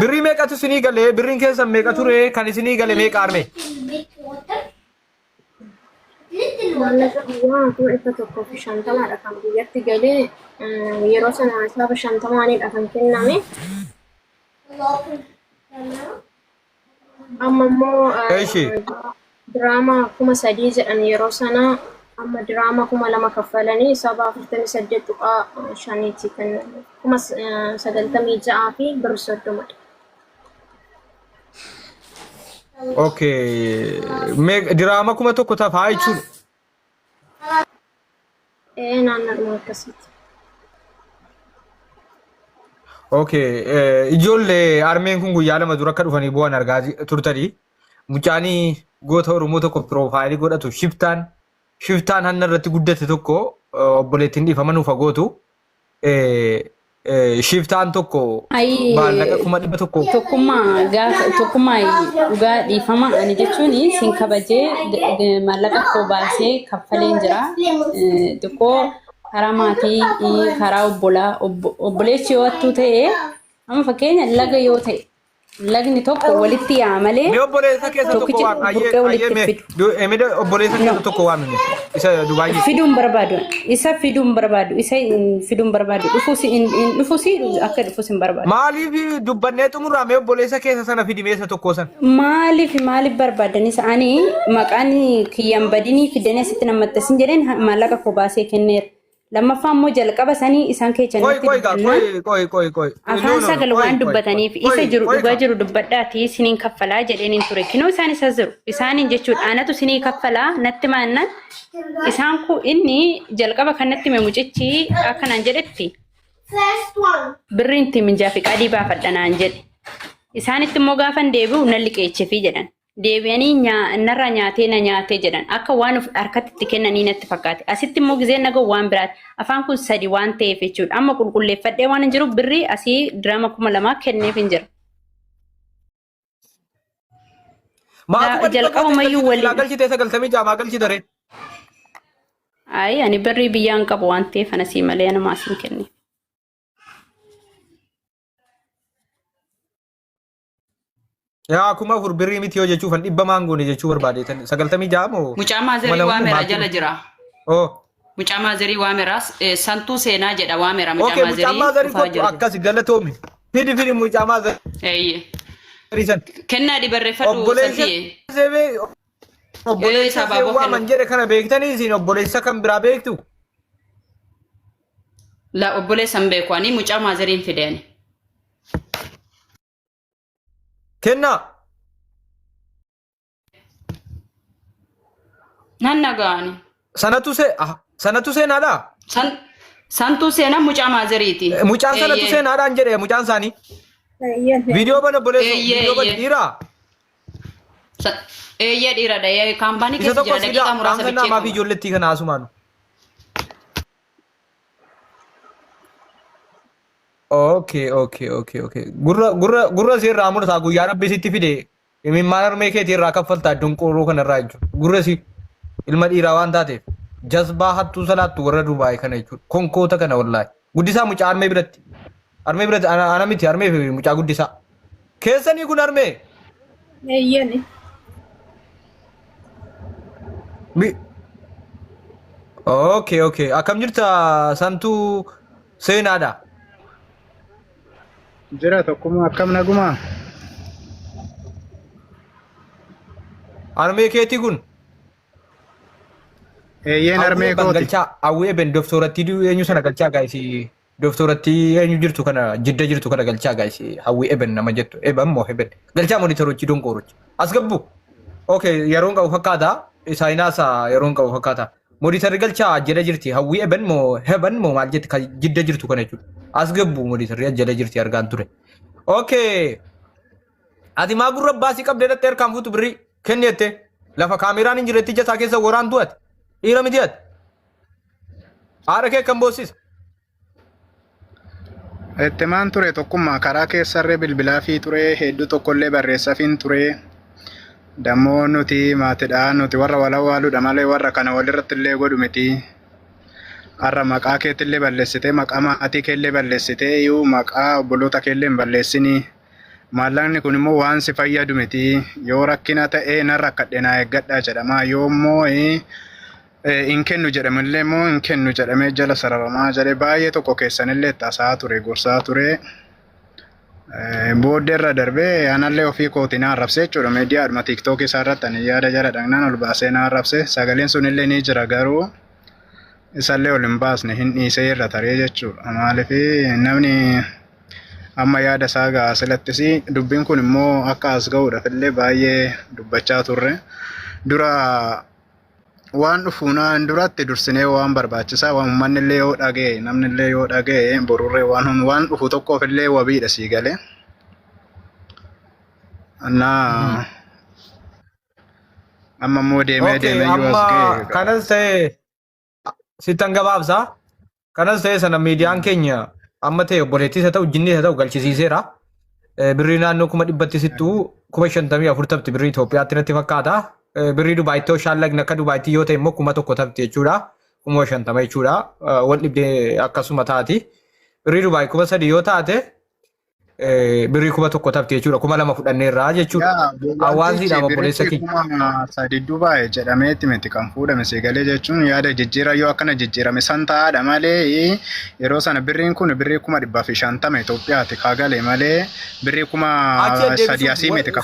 Birri meeqatu isinii galee birriin keessan meeqa ture kan isinii gale meeqa arme? Maallaqa biyyaa kun dhibba tokkoo fi shantamaadha kan biyyatti galee yeroo sana hisaaba shantamaanidha kan kenname. Amma immoo Eeshi. diraamaa 3,000 jedhan yeroo sana amma diraamaa 2,000 kaffalanii hisaaba 48.5 kan 96 fi birr 30. Okay. Diraama kuma tokko tafaa jechuudha. Naannoo akkasitti. Okay. Ijoollee armeen kun guyyaa lama dura akka dhufanii bu'an argaa turtanii. Mucaanii goota Oromoo tokko piroofaayilii godhatu shiftaan hanna irratti guddate tokko obboleettiin dhiifaman ufa gootu. Shiftaan tokko maallaqa kuma dhibba tokko. Tokkummaa dhugaa dhiifama ani jechuun sin kabajee maallaqa koo baasee kaffaleen jira. Tokko karaa maatii karaa obboleessi yoo hattuu ta'e amma fakkeenya laga yoo ta'e lagni tokko walitti yaa malee obboleessa keessa tokko waan obboleessa keessa tokko waan isa Dubaayii fiduun barbaadu isa fiduun barbaadu dhufuusi akka dhufuus hin barbaadu. Maaliif dubbannee xumurraa mee obboleessa keessa sana fidimeessa tokko san? Maaliif barbaadanis ani maqaan kiyyaan badinii fidanii asitti namattasin jedheen maallaqa koo baasee kenneera. Lammaffaa immoo jalqaba sanii isaan keessatti afaan sagal waan dubbataniif isa jiru dhugaa jiru dubbadhaati isiniin kaffalaa jedheen ture kinoo isaan isa jiru isaaniin jechuudha aanatu isinii kaffalaa natti maannan isaan kun inni jalqaba kanatti mucichi akkanaan jedhetti birriin timinjaa fi qadii baafadhanaan jedhe isaanitti immoo gaafan deebi'u nan liqeecheefii jedhan. Deebi'anii narraa nyaatee na nyaatee jedhan akka waan harkatti itti kennanii natti fakkaate asitti immoo gizee naga waan biraati afaan kun sadi waan ta'eef jechuudha amma qulqulleeffadhee waan hin jiru birrii asii diraama 2,000 kenneef hin jira. Jalqabumayyuu waliin. Galchitee 96 galchite ree. Ayi ani birrii biyyaan qabu waan ta'eef anasii malee namaas hin kenne. Yaa kuma afur birrii miti yoo jechuufan dhibba maangoone jechuu barbaadeetan 96 moo? Mucaa maazerii waamera jala jira. Oh. Mucaa maazerii waamera santuu seenaa jedha waamera mucaa maazerii kottu akkas galatoomi. Fidi mucaa maazerii. Eeyyee. Kennaa dibarreeffadhu safiye. Obboleessa waaman jedhe kana beektanii isin obboleessa kan biraa beektu? La obboleessa hin beeku ani mucaa maazeriin fideen. Kenna. Nanna gaani. Sanatu seenaadha. Santu seena mucaa maazeriiti. Mucaan sanatu seenaadhaan jedhe mucaan saanii. Viidiyoo bana obboleessa viidiyoo bana dhiiraa. Eeyyee dhiiradha kaampaanii keessa jira daqiiqaa muraasa bichee. Namaa fi ijoollettii kana asumaanu. Okay. Gurra sirraa murtaa guyyaa rabbi sitti fide imimmaan harmee keetii irraa kaffaltaa dunqooroo kanarraa jechuudha. Gurra si ilma dhiiraa waan taateef jazbaa hattuu salaattu warra Dubaayii kana jechuudha. Konkoota kana wallaahi. Guddisaa mucaa harmee biratti. Harmee biratti ana miti harmee fi mucaa guddisaa. Keessanii kun harmee? Eeyyani. Okay. Akkam jirta santuu seenaadha? Jira tokkuma akkam naguma. Harmee keetii kun? Eeyyeen harmee kooti. Galchaa awwee ben dooftoratti eenyu sana galchaa gaayisi dooftoratti eenyu jirtu kana jidda jirtu kana galchaa gaayisi hawwii eben nama jettu eben moo eben galchaa monitorochi donqoorochi as gabbu. Okay yeroon qabu fakkaata saayinaasa yeroon qabu fakkaata monitorri galchaa jala jirti hawwii eben moo heben moo maal jetti jidda jirtu kana jechuudha. As gabbu monitorri jala jirti argaan ture. Okay. Ati maa gurra baasii qabdee dhattee harkaan fuutu birrii kenneette lafa kaameraan hin jirretti jasaa keessa waraan du'ate dhiira miti ati. Haadha kee kan boossisa. Itti maan ture tokkummaa karaa keessarree bilbilaa fi ture hedduu tokkollee barreessafiin ture. Dammoo nuti maatidhaan nuti warra walawwaaluudha malee warra kana walirratti illee godhu miti. Har'a maqaa keetillee balleessitee maqaa maatii keellee balleessitee iyyuu maqaa obboloota keellee hin balleessinii Maallaqni kun immoo waan si fayyadu miti. Yoo rakkina ta'e nan rakkadhe naa eeggadhaa jedhama. Yoo immoo hin kennu jedhamillee immoo hin kennu jedhamee jala sararamaa jedhee baay'ee tokko keessanillee tasaa ture gorsaa ture. Booddee irra darbee anallee ofii kootii na arrabsee jechuudha. Miidiyaadhuma tiiktookii isaa irratti ani yaada jala dhagnaan ol baasee na arrabse. Sagaleen sunillee ni jira garuu isallee ol hin baasne hin dhiisee irra taree jechuudha. Maaliif namni amma yaada isaa ga'a asilattis dubbiin kun immoo akka as ga'uudhaaf illee baay'ee dubbachaa turre. Dura waan dhufuunaan duratti dursinee waan barbaachisaa waan uummanni illee yoo dhagee namni illee yoo dhagee borurree waan dhufu tokkoof illee wabiidha sii galee. Annaa amma immoo deemee yoo as ga'e. Kanas ta'e sittan gabaabsaa. Kanas ta'e sana miidiyaan keenya amma ta'e obboleettis haa ta'u jinnis haa ta'u galchisiiseera. Birrii naannoo 100 sittuu 54 tabti birrii Itoophiyaatti natti fakkaata. Birrii Dubaayitti yoo shaallaqni akka Dubaayitti yoo ta'e immoo 1000 tabti jechuudha. 50 jechuudha. Wal dhibdee akkasuma taati. Birrii Dubaayii 3 yoo taate birrii 1000 tabti jechuudha. 2000 fudhanneerraa jechuudha. Hawaasni obboleessa keenya. Sadi Dubaayii jedhameetti miti kan fuudhame seegalee jechuun yaada jijjiira yoo akkana jijjiirame san ta'aadha malee yeroo sana birriin kun birrii 150 Itoophiyaatti kaagalee malee birrii 300 asii miti kan.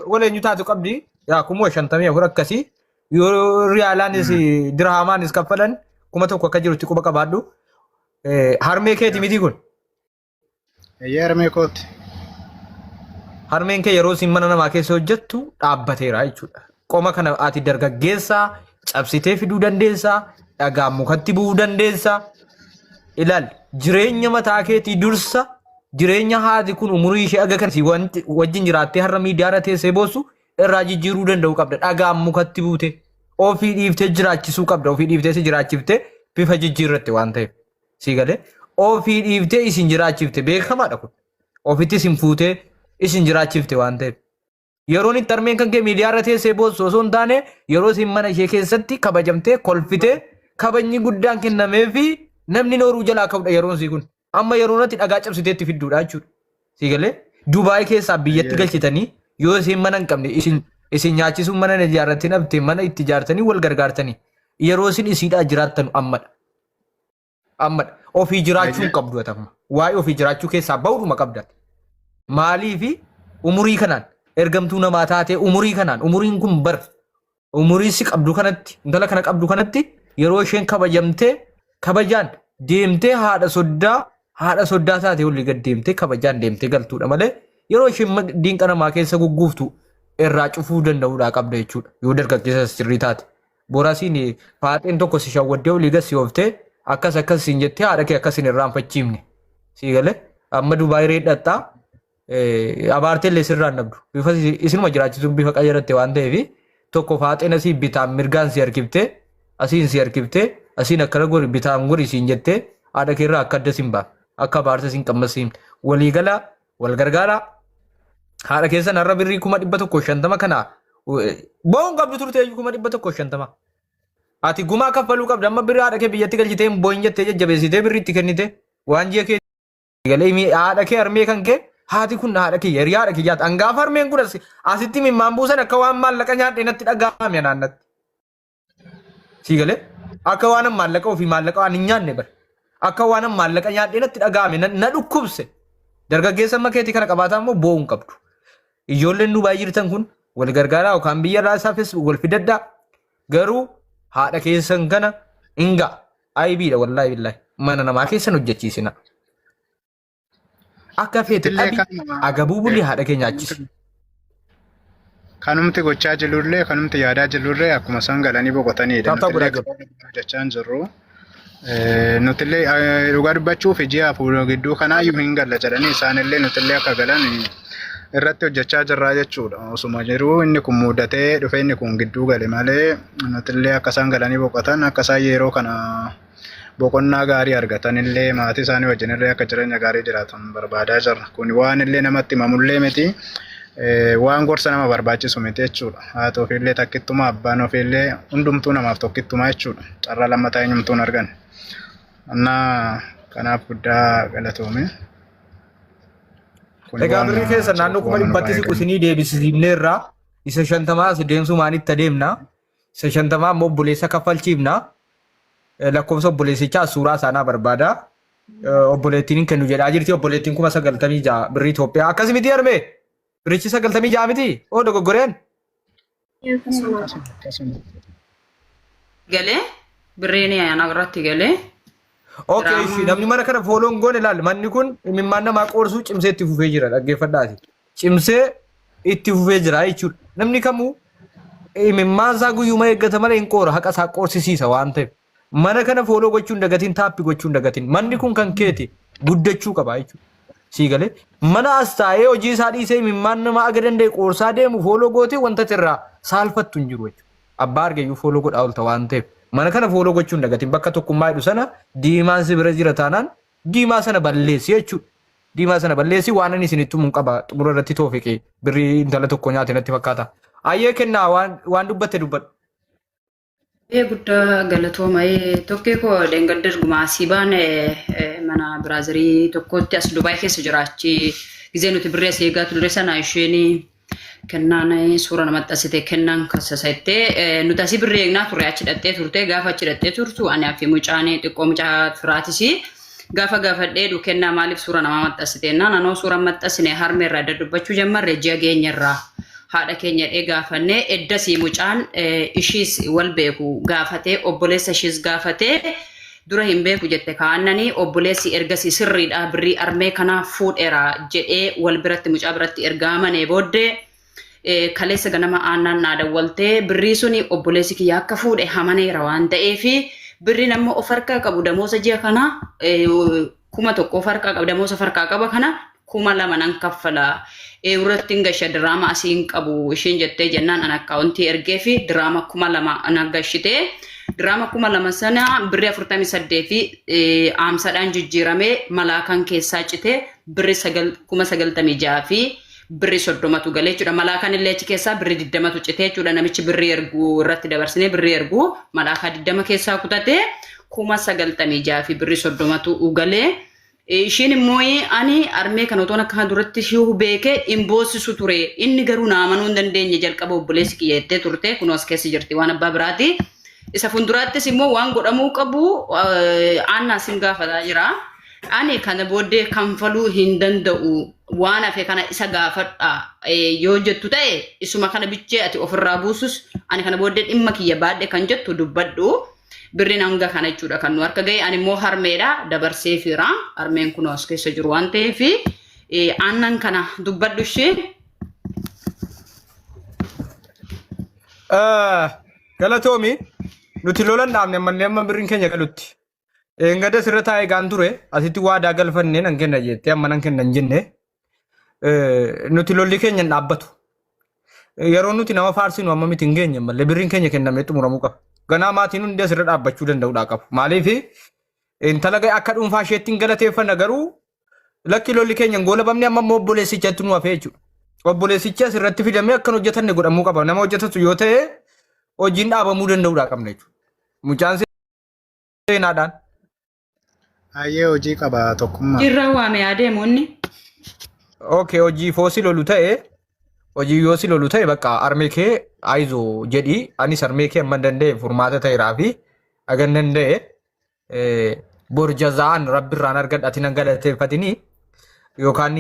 Wal eenyu taatu qabdi. Yaa 50 akkasii yoo riyaalaanis dirhamaanis kaffalan 1000 akka jirutti quba qabaadhu. Harmee keeti miti kun. Harmee kooti. Harmeen kee yeroo isin mana namaa keessa hojjettu dhaabbateera jechuudha. Qoma kana ati dargaggeessaa cabsitee fiduu dandeessaa, dhagaa mukatti bu'uu dandeessaa. Ilaal jireenya mataa keetii dursa jireenya haati kun umurii ishee aga kanatti wajjin jiraattee har'a miidiyaarra teessee boossu irraa jijjiiruu danda'u qabda. Dhagaa mukatti buute ofii dhiiftee jiraachisuu qabda. Ofii dhiiftee si jiraachiftee bifa jijjiirratte waan ta'eef. Si galee ofii dhiiftee isin jiraachifte beekamaadha kun. Ofitti isin fuutee isin jiraachifte waan ta'eef. Yeroon itti harmeen kan kee miidiyaarra teessee boossu osoo hin taane yeroo isin mana ishee keessatti kabajamtee kolfitee kabajni guddaan kennamee fi namni nooruu jalaa qabudha yeroon si kun. Amma yeroo natti dhagaa cabsiteetti fidduudha jechuudha. Si galee Dubaayii keessaa biyyatti galchitanii yoo isin mana hin qabne isin nyaachisuun mana ijaarrattee dhabte mana itti ijaartanii wal gargaartanii yeroo isin isiidhaa jiraattan ammadha. Ammadha. Ofii jiraachuu qabdu atamma. Waa'ee ofii jiraachuu keessaa ba'uudhuma qabda. Maaliifi umurii kanaan ergamtuu namaa taatee umurii kanaan umuriin kun bar umurii si qabdu kanatti intala kana qabdu kanatti yeroo isheen kabajamtee kabajaan deemtee haadha soddaa taatee olii gad deemtee kabajaan deemtee galtuudha malee yeroo isheen diinqa namaa keessa gugguuftu irraa cufuu danda'uudhaa qabda jechuudha. Yoo dargaggeessa sirrii taate. Boorasiin faaxeen tokko si shawwaddee olii gad si ooftee akkasiin jettee haadha kee akkasiin irraanfachiifne. Si galee amma Dubaayii reedhattaa abaartee illee sirraan dhabdu. Bifa isinuma jiraachisuun bifa qayyaratte waan ta'eef tokko faaxeen asii bitaan mirgaan si harkiftee asiin si harkiftee asiin akkana gori bitaan gori siin jettee haadha kee irraa akka adda siin ba'a. Akka abaarsa siin qammasiin waliigalaa wal gargaaraa haadha keessan har'a birrii 150 kana boon qabdu turtee 150. Ati gumaa kaffaluu qabda amma birrii haadha kee biyyatti galchitee booyin jettee jajjabeessitee birrii itti kennite waan ji'a kee galee haadha kee harmee kan kee haati kun haadha kee yeri haadha kee jaata hangaaf harmeen kun asitti mimmaan buusan akka waan maallaqa nyaadhee natti dhaga'ame naannatti. Si galee akka waan maallaqa ofii maallaqa waan hin nyaanne bara akka waan maallaqa nyaadhee natti dhaga'ame na dhukkubse dargaggeessa amma keetii kana qabaataa immoo boo'uun qabdu. Ijoolleen nu baay'ee jirtan kun wal gargaaraa yookaan biyya raasaafis wal fidaddaa garuu haadha keessan kana inga aybiidha wallahi billahi mana namaa keessan hojjechiisina. Akka feete dhabi agabuu bulli haadha kee nyaachisu. Kanumti gochaa jirullee kanumti yaadaa jirullee akkuma isaan galanii boqotanidha. Jechaan jirru. Nutillee dhugaa dubbachuuf ji'a fuula gidduu kanaayyuu hin galla jedhanii isaanillee nutillee akka galan irratti hojjechaa jirraa jechuudha. Osuma jiruu inni kun mudatee dhufe inni kun gidduu gale malee nutillee akka isaan galanii boqotan akka isaan yeroo kana boqonnaa gaarii argatan illee maatii isaanii wajjin illee akka jireenya gaarii jiraatan barbaadaa jirra. Kun waan illee namatti himamullee miti waan gorsa nama barbaachisu miti jechuudha. Haati ofiillee takkittuma abbaan ofiillee hundumtuu namaaf tokkittuma jechuudha. Carraa lammataa eenyumtuun argan. Annaa kanaaf guddaa galatoome. Egaa birrii keessa naannoo kuma dhibbatti siqusinii deebisifneerra isa 50 deemsu maanitti adeemna isa 50 ammoo obboleessa kaffalchiifna lakkoofsa obboleessichaa suuraa isaanaa barbaada obboleettiin kennu jedhaa jirti obboleettiin 96 birrii Itoophiyaa akkasi miti arme birichi 96 miti oo dogoggoreen Galee birriin ayyaana irratti galee. Okay, namni mana kana fooloon goone ilaali manni kun imimmaan namaa qoorsuu cimsee itti fufee jira dhaggeeffadhaati. Cimsee itti fufee jira jechuudha. Namni kamuu imimmaan isaa guyyuma eeggata malee hin qoora haqa isaa qoorsisiisa waan ta'eef. Mana kana fooloo gochuun dagatiin taappii gochuun dagatiin manni kun kan keeti guddachuu qaba jechuudha. Sii galee mana as taa'ee hojii isaa dhiisee imimmaan namaa aga danda'e qoorsaa deemu fooloo gootee wanta irraa saalfattu hin jiru jechuudha. Abbaa argayyuu fooloo godhaa oolta waan ta'eef. Mana kana fooloo gochuun dagatiin bakka tokkummaa hidhu sana diimaan si bira jira taanaan diimaa sana balleessi jechuudha. Diimaa sana balleessi waan inni isinitti mun qaba xumura irratti toofiqee birrii intala tokko nyaate natti fakkaata. Ayyee kennaa waan dubbatte dubbadhu. Guddaa galatooma tokkee koo deengaddas gumaasii baane mana biraazirii tokkotti as Dubaay keessa jiraachi gizee nuti birrii asii eegaa turre sana isheen kennaan suura namatti asite kennaan kasasattee nuti asii birrii eegnaa turre achi dhattee turte gaafa achi dhattee turtu ani fi mucaan xiqqoo mucaa firaatisi gaafa gaafadhee kennaa maaliif suura namaa maxxasite naannoo suura maxxasine harmeerraa adda dubbachuu jammarre ji'a geenyarraa haadha keenya dhee gaafannee eddasii mucaan ishiis wal beeku gaafatee obboleessa ishiis gaafatee dura hin beeku jette kaannanii obboleessi ergasii sirriidha birrii armee kanaa fuudheera jedhee wal biratti mucaa biratti ergaamane booddee kaleessa ganama aannan naada waltee birrii suni obboleessi kiyya akka fuudhe hamaneera waan ta'eefi birrii nama of harkaa qabu damoosa ji'a kana 1,000 of harkaa qabu damoosa harkaa qaba kana 2,000 nan kaffala irratti gasha diraama asiin qabu ishiin jettee jennaan an akkaawuntii ergee fi diraama 2,000 an gashite diraama 2,000 sana birrii 48 fi aamsadhaan jijjiiramee malaakaan keessaa cite birrii 9,96 fi birrii 30tu galee jechuudha malaakaan illee achi keessaa birrii 20tu citee jechuudha namichi birrii ergu irratti dabarsinee birrii ergu malaakaa 20 keessaa kutatee 9,96 fi birrii 30tu galee ishiin immoo ani armee kan otoon akka duratti shuu beekee imboosisu ture inni garuu naamanuu hin dandeenye jalqaba obboleessi kiyyeettee turte kunoo as keessa jirti waan abbaa biraati isa fuulduraattis immoo waan godhamuu qabu aannan sin gaafataa jira ani kana booddee kanfaluu hin danda'u waan hafe kana isa gaafadha yoo jettu ta'e isuma kana bichee ati ofirraa buusus ani kana booddee dhimma kiyya baadhe kan jettu dubbadhu birriin hanga kana jechuudha kan nu harka ga'e ani immoo harmeedha dabarsee fira harmeen kun as keessa jiru waan ta'eef aannan kana dubbadhu ishee galatoomi nuti lolan dhaabne ammallee amma birriin keenya galutti eengada sirra taa'ee gaan ture asitti waadaa galfanne nan kenna jettee amma nan kenna hin jenne nuti lolli keenya hin dhaabbatu yeroo nuti nama faarsinu amma miti hin geenye ammallee birriin keenya kennamee xumuramuu qaba ganaa maatiin hundi asirra dhaabbachuu danda'uudha qabu maaliif intala akka dhuunfaa isheettiin galateeffanna garuu lakki lolli keenya hin goolabamne amma immoo obboleessichatti nu hafee jechuudha obboleessichi asirratti fidamee akkan hojjetanne godhamuu qaba nama hojjetatu yoo ta'e hojiin dhaabamuu danda'uudha qabna jechuudha mucaan seenaadhaan. Ayyee hojii qaba tokkummaa. Jirra waame adeemuunni. Okay hojii foosii lolu ta'e hojii yoo si lolu ta'e bakka armee kee aizoo jedhi anis armee kee amma danda'e furmaata ta'eeraa fi agan danda'e borjazaan rabbirraan argadhati nan galateeffatini yookaan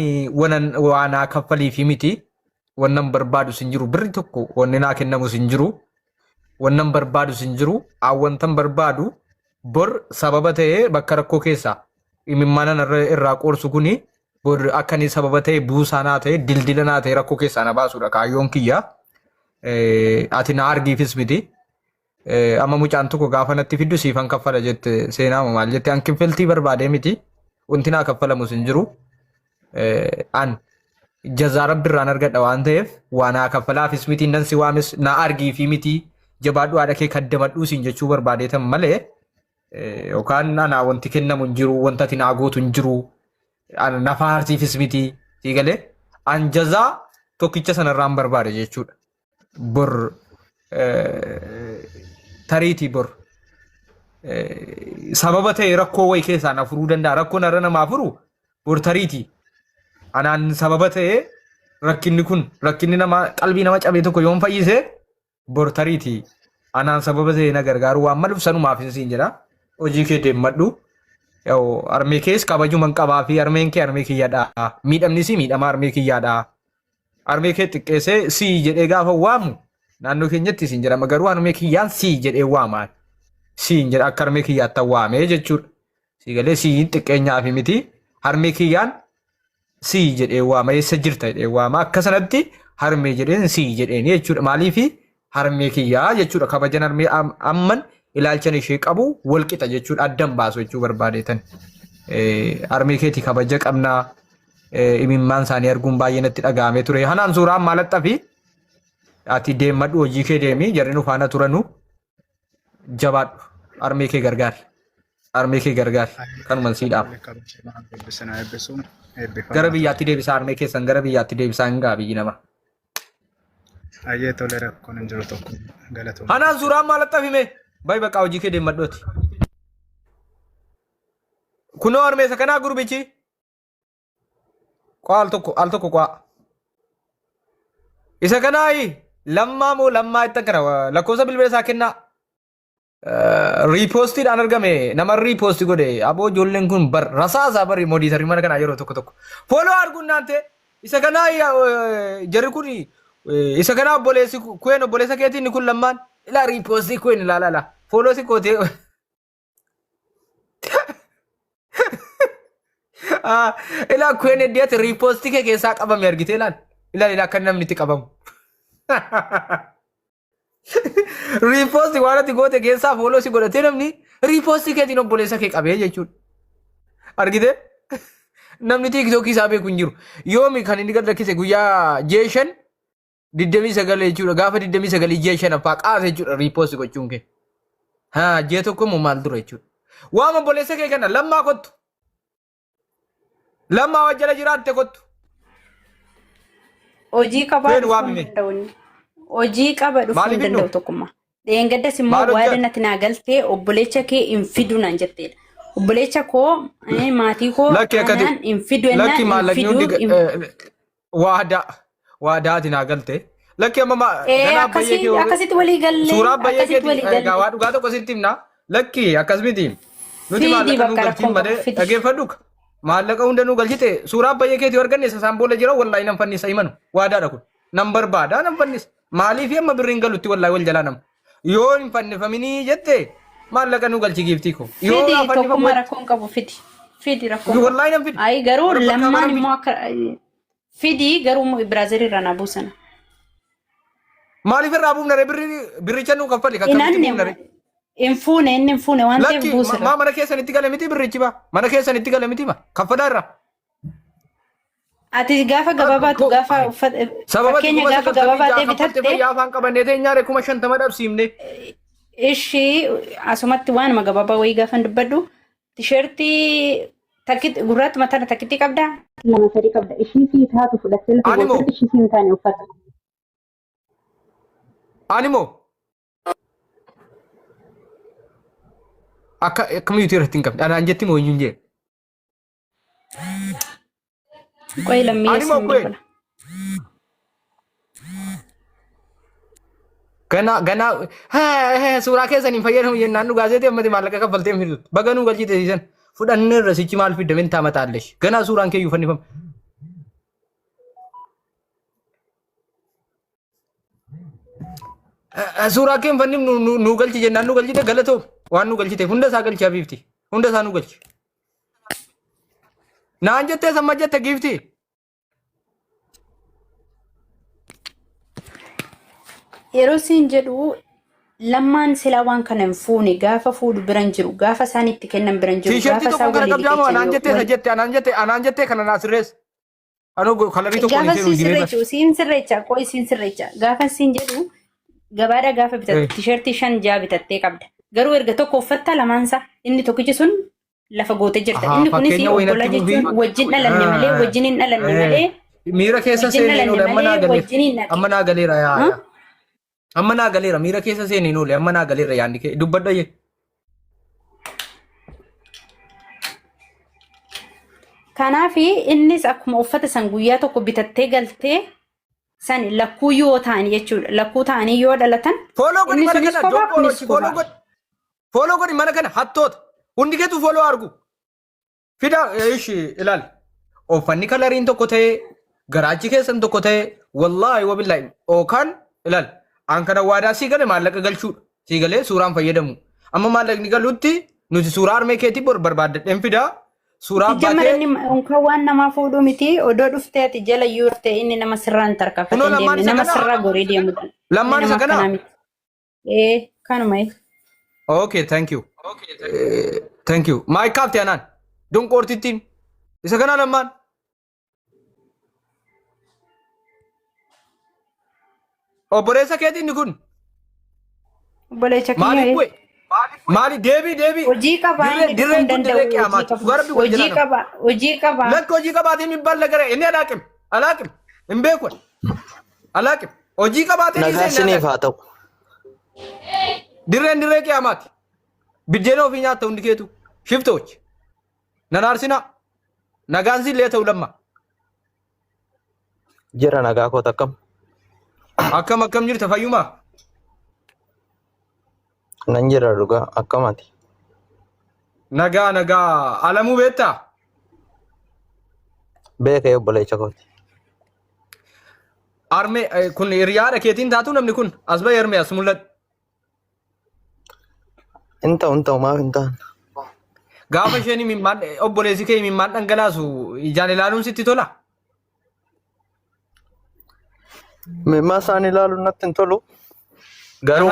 waanaa kaffalii fi miti wannan barbaadu sin jiru birri tokko wanni naa kennamu sin jiru wannan barbaadu sin jiru awwantan barbaadu bor sababa ta'e bakka rakkoo keessa imimmanan irraa qoorsu kuni bor akkanii sababa ta'e buusaanaa ta'e dildilanaa ta'e rakkoo keessaa na baasuudha kaayyoon kiyya ati na argiifis miti amma mucaan tokko gaafa natti fiddu siifan kaffala jette seenaa maal jette an kiffaltii barbaadee miti wanti naa kaffalamu sin jiru an jazaa rabbirraan argadha waan ta'eef waan naa kaffalaafis miti nan si waamis na argiifi miti jabaadhu haadha kee kaddamadhuu siin jechuu barbaadeetan malee yookaan ana wanti kennamu hin jiru wanta ati naa gootu hin jiru ana nafaarsiifis miti siigalee an jazaa tokkicha sanarraan barbaade jechuudha bor tariitii bor sababa ta'e rakkoo wayi keessaa na furuu danda'a rakkoon irra namaa furu bor tariitii anaan sababa ta'ee rakkinni kun rakkinni nama qalbii nama cabee tokko yoon fayyise bortariiti anaan sababa ta'ee na gargaaru waan maluuf sanumaaf hin jedha hojii kee deemmadhu yoo armee kees kabajuman qabaa fi armeen kee armee kiyyaadha miidhamni si miidhama armee kiyyaadha armee kee xiqqeessee si jedhee gaafa waamu naannoo keenyatti sin jedhama garuu armee kiyyaan si jedhee waamaan si jedha akka armee kiyyaatti waamee jechuudha si galee si xiqqeenyaaf miti armee kiyyaan si jedhee waama eessa jirta jedhee waama akka sanatti harmee jedheen si jedheen jechuudha maaliifi harmee kiyyaa jechuudha kabajan harmee amman ilaalchan ishee qabu walqixa jechuudha addan baasu jechuu barbaadeetan harmee keeti kabaja qabnaa imimmaan isaanii arguun baay'ee natti dhaga'amee ture hanaan suuraan maalaxxa fi ati deemmadhu hojii kee deemii jarri nu faana turanu jabaadhu harmee kee gargaari kanuman siidhaaf gara biyyaatti deebisaa harmee keessan gara biyyaatti deebisaa hin gaa biyyi nama. Ayyee tole rakkoon hin jiru tokko galatoom. Hanaan suuraan maalaxxa fime bayi bakka hojii kee deemmadhooti. Kunoo harmeessa kanaa gurbichi qaa al tokko qaa. Isa kanaa lammaa moo lammaa itti kana lakkoofsa bilbila isaa kennaa. Riipoostiidhaan argame nama riipoosti godhe aboo ijoolleen kun bar rasaasaa bari moodiisarii mana kanaa yeroo tokko. Fooloo arguun naante isa kanaa jarri kun isa kanaa obboleessi kuen obboleessa keetiin kun lammaan ilaa riipoosti kuen ilaala fooloo si kootee. Ilaa kuen heddeeti riipoosti kee keessaa qabame argite ilaala akka namni itti qabamu. Riipoosti waan ati goote keessaa fooloo si godhatee namni riipoosti keetiin obboleessa kee qabee jechuudha. Argite namni tiiktookii isaa beeku hin jiru. Yoomi kan inni gad lakkise guyyaa jeeshan 29 jechuudha. Gaafa 29 jeeshan affaa qaase jechuudha riipoosti gochuun kee. Jee tokko immoo maal dura jechuudha. Waan obboleessa kee kana lammaa kottu. Lammaa wajjala jiraatte kottu. Hojii qabaa dhufuu danda'uun. Hojii qaba dhufuu hin danda'u tokkummaa. Dheengaddas immoo waada natti naa galtee obboleecha kee hin fidu naan jetteedha. Obboleecha koo maatii koo kanaan hin fidu ennaan hin fidu. Waadaati naa galtee. Lakki amma akkasitti walii gallee. Suuraa baay'ee keetii waa dhugaa tokko sitti himna. Lakki akkas miti. Nuti maallaqa nu galchiin malee dhageeffadhuka. Maallaqa hunda nu galchite suuraa baay'ee keetii arganne isaan boolla jira wallaahi nan fannisa himanu. Waadaadha kun. Nan barbaada nan fannisa. Maaliif amma birriin galutti wallaahi wal jalaa nama. Yoo hin fannifaminii jette maallaqa nu galchi giiftii ko. Fidi tokkummaa rakkoon qabu fidi. Fidi rakkoon. Wallaahi nan fidi. Ayi garuu lammaan immoo akka fidi garuu Biraazilii irraa naa buusana. Maaliif irraa buufna birricha nu kaffali kakkamitti buufna re. Infuune inni infuune waan ta'eef buusira. Maa mana keessanitti gale miti birrichi ba. Mana keessanitti gale miti ba. Kaffalaa irraa. Ati gaafa gabaabaatu gaafa uffata fakkeenya gaafa gabaabaatee bitatte yaafaan qabannee ta'e nyaare 50 dhabsiifne. Ishii asumatti waanuma gabaabaa wayii gaafa dubbadhu tisheertii takkit gurraatti mataarra takkitti qabda. Lama sadii qabda. Ishii fi taatu fudhattee lafa gootatti ishii fi hin taane uffata. Animo. Akka akkamitti irratti hin qabne anaan jetti moo hin jee. Qoy lammii eessin gana suuraa keessan hin fayyadamu jennaan nu gaazeeti ammati maallaqa kaffaltee hin fidutu baga nu galchite siisan fudhannee irra sichi maal fidda min taama taallesh ganaa suuraan kee iyyuu fannifama. Suuraa kee hin fannifnu nu galchi jennaan nu galchite galatoo waan nu galchite hunda isaa galchi habiifti hunda isaa nu galchi. Naan jettee samma jette giifti. Yeroo siin jedhu lammaan silaa waan kana hin fuune gaafa fuudhu biran jiru gaafa isaan itti kennan biran jiru gaafa isaan walii dhiqeessan anaan jettee kana naa sirreessa. Anoo kalarii tokko gaafa siin sirreecha qo'i siin sirreecha gaafa siin jedhu gabaadha gaafa bitatte tisheertii 5 jaa bitattee qabda garuu erga tokko uffatta lamaansa inni tokkichi sun lafa goote jirta. Inni kunis obbola jechuun wajjin dhalanne malee wajjin hin dhalanne malee. Miira keessa seenee amma naa galeera yaa. Amma naa galeera miira keessa seenee noole amma naa galeera yaadni kee dubbadha jee. Kanaafi innis akkuma uffata san guyyaa tokko bitattee galtee san lakkuu yoo ta'an jechuudha. Lakkuu ta'anii yoo dhalatan. Follow godhi mana kana dokorochi follow godhi. Follow godhi mana kana hattoota. Hundi keetu follow argu. Fida ishi ilaali. Uffanni kalariin tokko ta'ee garaachi keessan tokko ta'ee wallaahi wabillahi ookaan ilaali. An kana waadaa sii gale maallaqa galchuudha. Sii galee suuraan fayyadamu. Amma maallaqni galuutti nuti suuraa harmee keetii barbaaddadheen fidaa. Suuraa baatee unka waan nama fuudhu miti odoo dhuftee ati jala yuurte inni nama sirraan tarkaafate deemne nama sirraa goree deemudha. Lammaan isa kana? Kanuma. Okay, thank you. Thank you. Maayik kaafte anaan. Donqoortittiin. Isa kana lammaan. Obboleessa keetiin kun? Obboleessa keetii. Maaliif bu'e? Maali deebii. Hojii qabaa inni dirreen danda'u. Hojii qabaa. Lakka hojii qabaatiin min balla gara inni alaaqim. Hin beeku. Alaaqim. Hojii qabaatiin nagaa isiniif haa ta'u. Dirree qiyaamaati. Biddeena ofii nyaatta hundi keetu. Shiftoochi. Nan aarsinaa. Nagaan sillee ta'u lamma. Jira nagaa koota akkam. Akkam jirta fayyumaa. Nan jira dhugaa akkamaati. Nagaa alamuu beektaa? Beeka obboleessa kooti. Armee kun hiriyaadha keetiin taatu namni kun as bahee armee as mul'atu. Hin ta'u maaf hin ta'an. Gaafa isheen mimmaan obboleessi kee mimmaan dhangalaasu ijaan ilaaluun sitti tola? Mimmaa isaan ilaaluun natti hin tolu. Garuu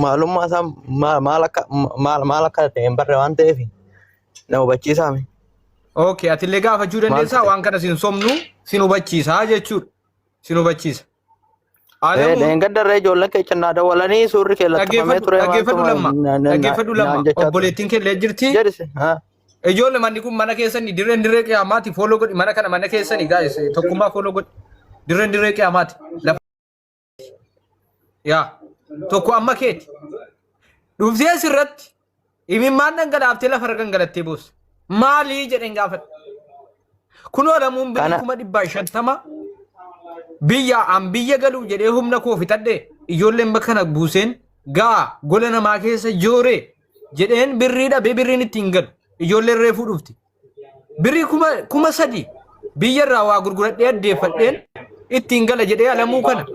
maalummaa isaa maal akka ta'e hin barre waan ta'eef na hubachiisaa. Okay, atillee gaafachuu dandeessaa waan kana sin somnu sin hubachiisaa jechuudha. Sin hubachiisa. Gaddarree ijoolleen kee cannaa dawwalanii suurri kee lattafamee ture. Dhaggeeffadhu lamma. Obboleettiin kee illee jirti. Ijoollee manni kun mana keessanii dirree qiyaamaati. Fooloo godhi mana kana mana keessanii gaa'es tokkummaa fooloo godhi. Dirree qiyaamaati. Yaa. Tokko amma keeti. Dhuftee asirratti imimmaan dhangalaaftee lafa gangalattee boosse. Maalii jedheen gaafadha. Kunoo lamuun biyya 150 biyya galuu jedhee humna koo fitadhe ijoolleen bakka na buuseen gaa gola namaa keessa jooree jedheen birrii dhabee birriin ittiin galu ijoolleen reefuu dhufti. Birrii 3,000 biyyarraa waa gurguradhee addeeffadheen ittiin gala jedhee alamuu kana.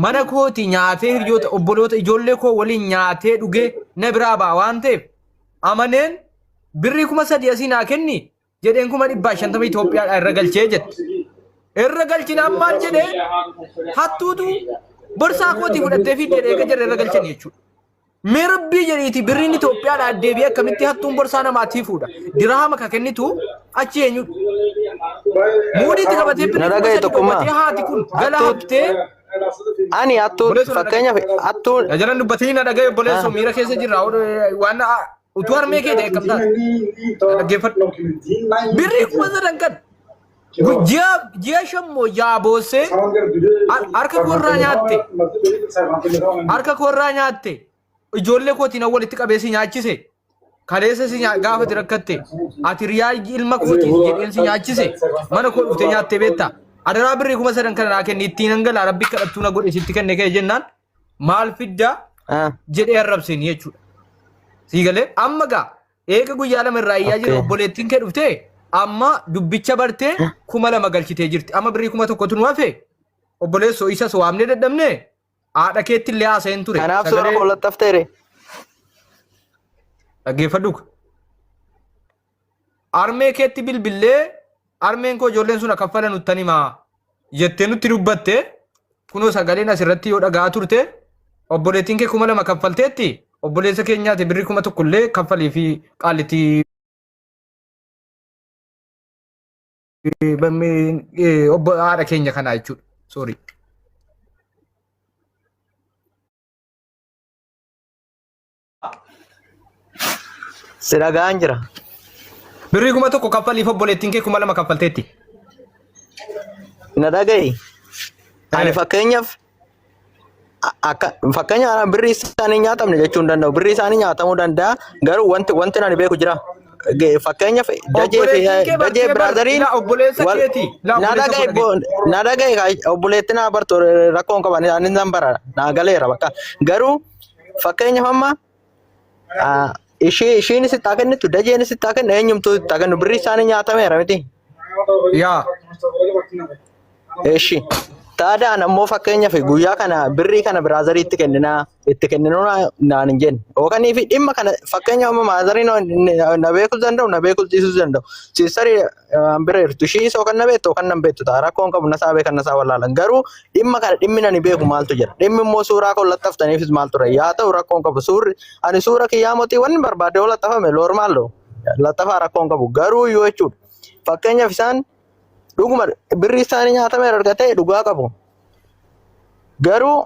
Mana kooti nyaatee hiriyoota obboloota ijoollee koo waliin nyaatee dhugee na biraa baa waan ta'eef amaneen birrii 3,000 asii naa kenni jedheen 150 Itoophiyaa irra galchee jette. Irra galchinaan maal jedhee hattuutu borsaa kootii fudhattee fi dheedhee jirre irra galchan jechuudha. Mirbii jedhiiti birriin Itoophiyaadhaa deebi'ee akkamitti hattuun borsaa namaatii fuudha. Diraama ka kennitu achi eenyudha. Muudhiitti qabatee birrii 3,000 haati kun gala haftee. Ani attuu fakkeenyaaf attuu. Ajaran dubbatii na dhagaye obboleessoo miira keessa jirra waan utuu harmee kee ta'e qabdaa. Dhaggeeffadhu. Birrii 9,000 kan. Ji'a shammoo yaaboossee harka koorraa nyaatte ijoollee kootiin walitti qabeessi nyaachise kaleessa si gaafati rakkatte ati riyaa ilma kootiin jedheen si nyaachise mana koo dhuftee nyaattee beektaa. Adaraa birrii 9,000 kana naa kenni ittiin hangalaa rabbi kadhattuu na godhe sitti kenne kee jennaan maal fiddaa jedhee arrabseen jechuudha. Siigalee amma gaa eega guyyaa lama irraa iyyaa jiru obboleettiin kee dhuftee amma dubbicha bartee 2,000 galchitee jirti. Amma birrii 1,000tu nu hafe obboleessoo isas waamnee dadhabne haadha keetti illee haasa'een ture. Kanaaf suura koolattafteere. Dhaggeeffadhu. Armee keetti bilbillee armeen koo ijoolleen sun kaffala nutti himaa jettee nutti dubbatte kunoo sagaleen asirratti yoo dhagaa turte obboleettiin kee 2,000 kaffalteetti obboleessa keenyaati birrii 1,000 illee kaffalii fi qaalitti haadha keenya kanaa jechuudha. Sorry. Si dhagaan jira. Birrii 1,000 kaffaliif obboleettiin kee 2,000 kaffalteetti. Na dhaga'i. Ani fakkeenyaaf birrii isaanii nyaatamne jechuun danda'u. Birrii isaanii nyaatamuu danda'a. Garuu wanti ani beeku jira. fakkeenyaaf dajee biraazariin na dhagaye obboleetti naa bartu rakkoon qaban isaanis nan bara naa galeera bakka garuu fakkeenyaaf amma ishiin sitti haa kennitu dajeen sitti haa kennu eenyumtuu sitti haa kennu birrii isaanii nyaatameera miti. Yaa. Eshi taadaan ammoo fakkeenyaaf guyyaa kana birrii kana biraazariitti kenninaa itti kenninuu naan hin jenne yookaan fi dhimma kana fakkeenyaaf amma maazariin na beekuu danda'u na beekuu dhiisuu danda'u siisarii bira jirtu ishii isa yookaan na beektu yookaan na beektu ta'a rakkoon qabu na saa beekan na saa wallaalan garuu dhimma kana dhimmi nani beeku maaltu jira dhimmi immoo suuraa kun laxxaftaniifis maaltu ture yaa ta'u rakkoon qabu suurri ani suura kiyyaa mootii wanni barbaade yoo laxxafame loormaallo laxxafaa rakkoon qabu garuu yoo jechuudha fakkeenyaaf isaan dhuguma birrii isaanii nyaatamee argatee dhugaa qabu. Garuu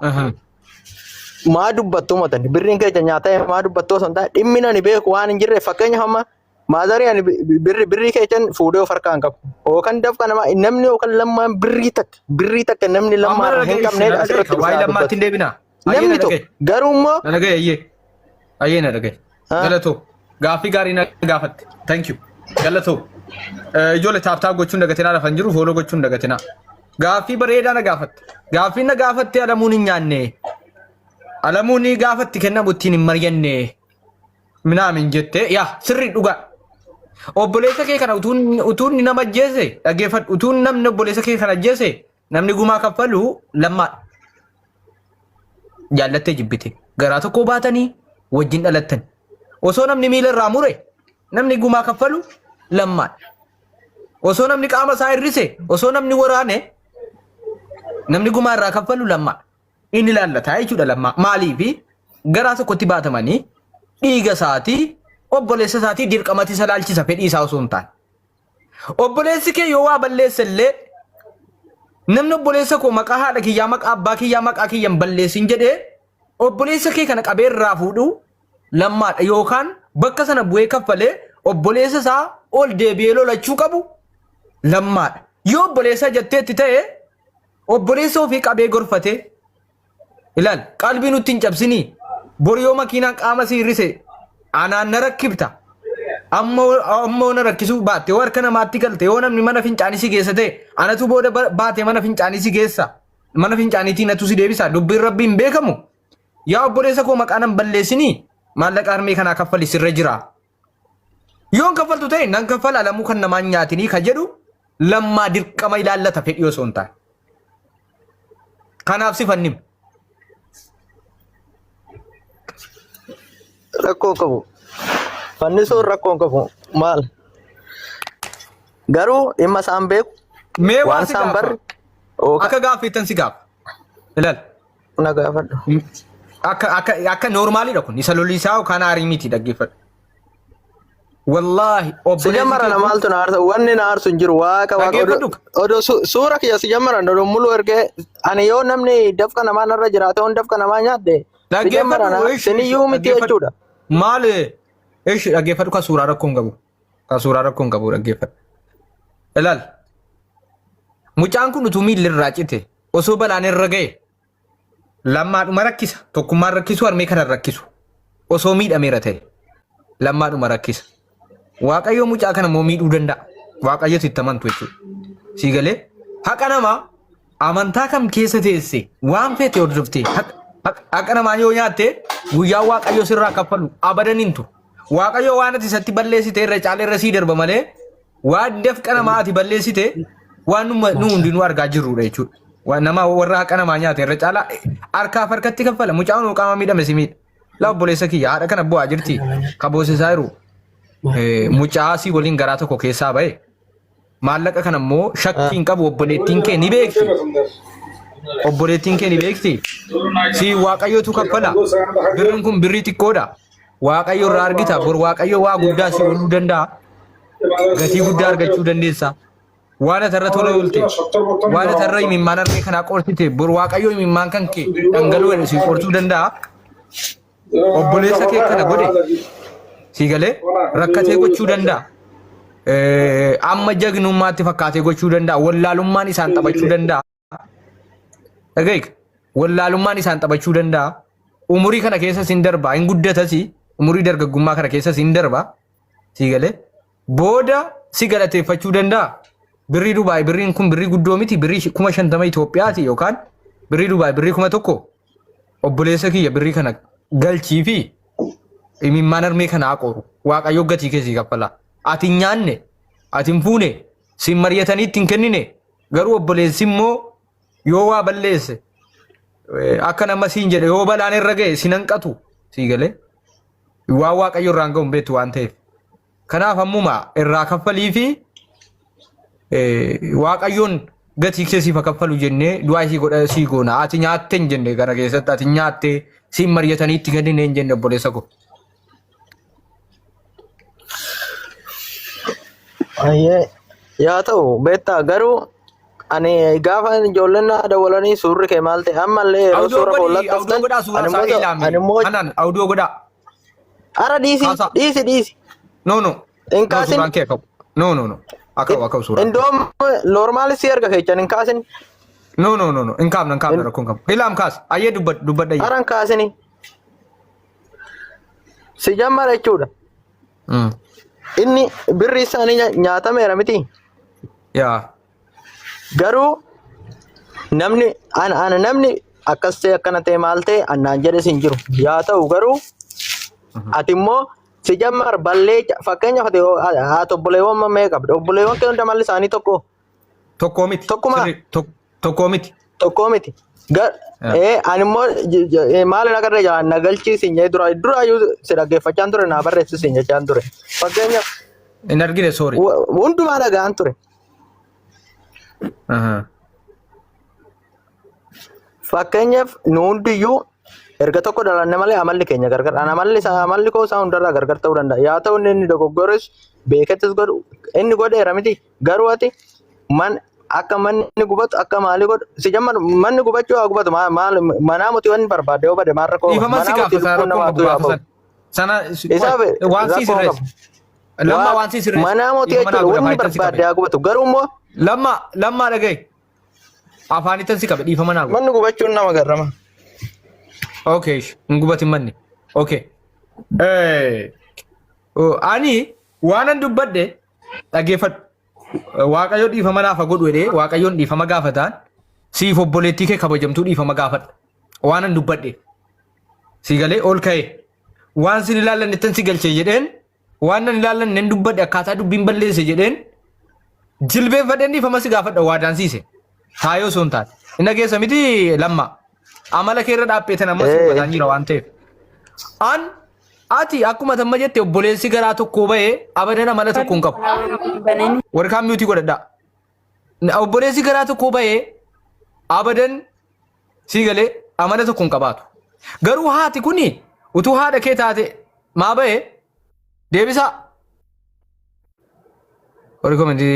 maa dubbattuu matan birriin keenya nyaatamee maa dubbattuu osoo hin taane dhimmi nani beeku waan hin jirre fakkeenyaaf amma maazarii ani birrii keenya fuudhee of harkaan qabu. Yookaan dafqa namaa namni yookaan lammaan birrii takka namni lammaan hin qabne asirratti waa'ee lammaatti hin deebinaa. Namni tokko garuu immoo. Na dhagaye ayyee. Ayyee na dhagaye. Galatoo. Gaaffii gaarii na gaafatte. Thank you. Galatoo. Ijoollee taaptaa gochuun dagatinaa lafan jiru fooloo gochuun dagatinaa. Gaaffii bareedaa na gaafatte. Gaaffii na gaafatte alamuun hin nyaanne. Alamuun gaafatti kennamu ittiin hin mari'anne. Minaamin jette yaa sirrii dhugaa. Obboleessa kee kana utuun ni nama ajjeese dhaggeeffadhu utuun namni obboleessa kee kana ajjeese namni gumaa kaffalu lammaadha. Jaallattee jibbite garaa tokko baatanii wajjin dhalattan. Osoo namni miila irraa mure namni gumaa kaffalu lammaadha. Osoo namni qaama isaa hir'ise osoo namni waraane namni gumaa irraa kaffalu lammaadha. Inni laallataa jechuudha lammaa maaliifi garaa tokkotti baatamanii dhiiga isaatii obboleessa isaatii dirqamatti isa laalchisa fedhii isaa osoo hin taane. Obboleessi kee yoo waa balleessa illee namni obboleessa koo maqaa haadha kiyyaa maqaa abbaa kiyyaa maqaa kiyyan balleessin jedhee obboleessa kee kana qabee irraa fuudhu lammaadha yookaan bakka sana bu'ee kaffalee obboleessa isaa ol deebi'ee lolachuu qabu lammaadha. Yoo obboleessa jetteetti ta'e obboleessa ofii qabee gorfatee ilaal qalbii nutti hin cabsinii bor yoo makiinaan qaama si hir'ise anaan na rakkibta ammoo na rakkisuu baatte yoo harka namaatti galte yoo namni mana fincaanii si geessa ta'e anatu booda baate mana fincaanii si geessa mana fincaaniitiin natu si deebisa dubbiin rabbiin beekamu yaa obboleessa koo maqaa nan balleessinii maallaqa harmee kanaa kaffali sirra jira. Yoon kaffaltu ta'e nan kaffala alamuu kan namaan nyaatinii ka jedhu lammaa dirqama ilaallata fedhii osoo hin taane. Kanaaf si fannim. Rakkoo qabu. Fannisuun rakkoo qabu. Maal? Garuu dhimma isaan beeku. Mee waan isaan barre. Akka gaaffiittan si gaafa. Ilaal. Na gaafadhu. Akka noormaaliidha kun isa lolisaa yookaan aarii miti dhaggeeffadhu. Wallahi si jammaran maaltu na aarsa wanni na aarsu hin jiru waaqa odoo suura kiyya si jammaran odoo mulu ergee ani yoo namni dafqa namaa narra jiraate on dafqa namaa nyaadde si jammaran siniyyuu miti jechuudha. Maal ishi dhaggeeffadhu ka suuraa rakkoon qabu ka suuraa rakkoon qabu dhaggeeffadhu. Ilaal mucaan kun utuu miilli irraa cite osoo balaan irra ga'e lammaadhuma rakkisa tokkummaan rakkisu harmee kana rakkisu osoo miidhameera ta'e lammaadhuma rakkisa. Waaqayyo mucaa kana moo miidhuu danda'a. Waaqayyo sitti amantu jechuudha. Si galee haqa namaa amantaa kam keessa teesse waan feete hordoftee haqa namaa yoo nyaatte guyyaa waaqayyo sirraa kaffalu abadan hin turu. Waaqayyo waan ati isatti balleessite irra caalee irra sii darba malee waan dafqa namaa ati balleessite waan nu hundinuu argaa jirrudha jechuudha. Waan nama warra haqa namaa nyaate irra caalaa harkaaf harkatti kaffala mucaan qaama miidhame si miidha. La obboleessa kiyya haadha kana bu'aa jirti kaboosisaa jiru. Mucaa si waliin garaa tokko keessaa ba'e maallaqa kana immoo shakkiin qabu obboleettiin kee ni beekti. Obboleettiin kee ni beekti. Si waaqayyootu kaffala. Birriin kun birrii xiqqoodha. Waaqayyo irraa argita. Bor waaqayyo waa guddaa si ooluu danda'a. Gatii guddaa argachuu dandeessa. Waan atarra tola oolte. Waan atarra imimmaan harmee kanaa qorsite. Bor waaqayyo imimmaan kan kee dhangala'uu si qorsuu danda'a. Obboleessa kee kana godhe. Si galee rakkatee gochuu danda'a. Amma jagnummaatti fakkaatee gochuu danda'a. Wallaalummaan isaan taphachuu danda'a. Dhaga'iika wallaalummaan isaan taphachuu danda'a. Umurii kana keessa sin darba hin guddatasi. Umurii dargaggummaa kana keessa sin darba. Si galee booda si galateeffachuu danda'a. Birrii Dubaay birriin kun birrii guddoo miti birrii 50 Itoophiyaati yookaan birrii Dubaay birrii 1,000 obboleessa kiyya birrii kana galchii fi imimmaan armee kana aqoru waaqayyo gatii keessi kaffala. Ati nyaanne ati hin fuune sin mariyataniitti hin kennine garuu obboleessi immoo yoo waa balleesse akka nama siin jedhe yoo balaan irra ga'e sin hanqatu sii galee waa waaqayyo irraan ga'u hin beektu waan ta'eef. Kanaaf ammuma irraa kaffalii fi waaqayyoon gatii keessi kaffalu jennee du'aa isii godha sii goona. Ati nyaatte hin jenne kana keessatti ati nyaatte sin mariyataniitti kennine hin jenne obboleessa koo. Yaa ta'u beektaa garuu ani gaafa ijoolleen dawwalanii suurri kee maal ta'e ammallee yeroo suura boollattan animmoo audio godhaa. Ara dhiisi. No. In kaasin. No. Akka suura. Indoom normaali si erga keechan in kaasin. No. In kaafna rakkoon qabu. Hilaam kaas. Ayyee dubbadha. Aran kaasini. Si jammara jechuudha. Inni birri isaanii nyaatameera miti. Yaa. Garuu namni namni akkas ta'e akkana ta'e maal ta'e annaan jedhe sin jiru. Yaa ta'u garuu ati immoo si jammar ballee fakkeenyaaf ati obboleewwan mammee qabda. Obboleewwan kee hunda malli isaanii tokko. Tokkoo miti. Tokkoo miti. Tokkoo miti. Ani immoo maal na garee jalaan na galchiisin jee duraayyuu si dhaggeeffachaan ture naa barreessisin jechaan ture. Fakkeenyaaf. Hin argine sorry. Hundumaa dhagaan ture. Fakkeenyaaf nu hundiyyuu erga tokko dhalanne malee amalli keenya gargar. Amalli koo isaa hundarraa gargar ta'uu danda'a. Yaa ta'u inni dogoggores beekattis godhu inni godheera miti. Garuu ati akka manni gubatu akka maalii godhu si jammar manni gubachuu haa gubatu manaa muti wanni barbaade yoo bade maal rakkoo manaa muti lubbuun namaatu yaafatu. Sana waan si sirreessi. Lamma waan si sirreessi. Manaa muti jechuudha wanni barbaade haa gubatu garuu immoo. Lamma dhagaye. Afaanitan si qabe dhiifama naa manni gubachuun nama garrama. Okay, ngubatin manni. Okay. Ani waanan dubbadde dhageeffadhu. Waaqayyo dhiifama naaf godhu jedhee waaqayyoon dhiifama gaafataan siif obboleettii kee kabajamtuu dhiifama gaafadha. Waanan dubbadde. Si galee ol ka'e. Waan sin ilaallan ittan si galchee jedheen waan nan ilaallan nen dubbadde akkaataa dubbiin balleesse jedheen jilbeeffadheen dhiifama si gaafadha waa daansiise. Taayoo sun taate. Inni keessa miti lamma. Amala keerra dhaabbeetan ammas hubataan jira waan ta'eef. Ati akkuma tamma jette obboleessi garaa tokko ba'ee abadan amala tokko hin qabu. Warqaan miyuutii godhadhaa. Obboleessi garaa tokko ba'ee abadan si galee amala tokko hin qabaatu. Garuu haati kuni utuu haadha kee taate maa ba'ee deebisaa. Warri koomenti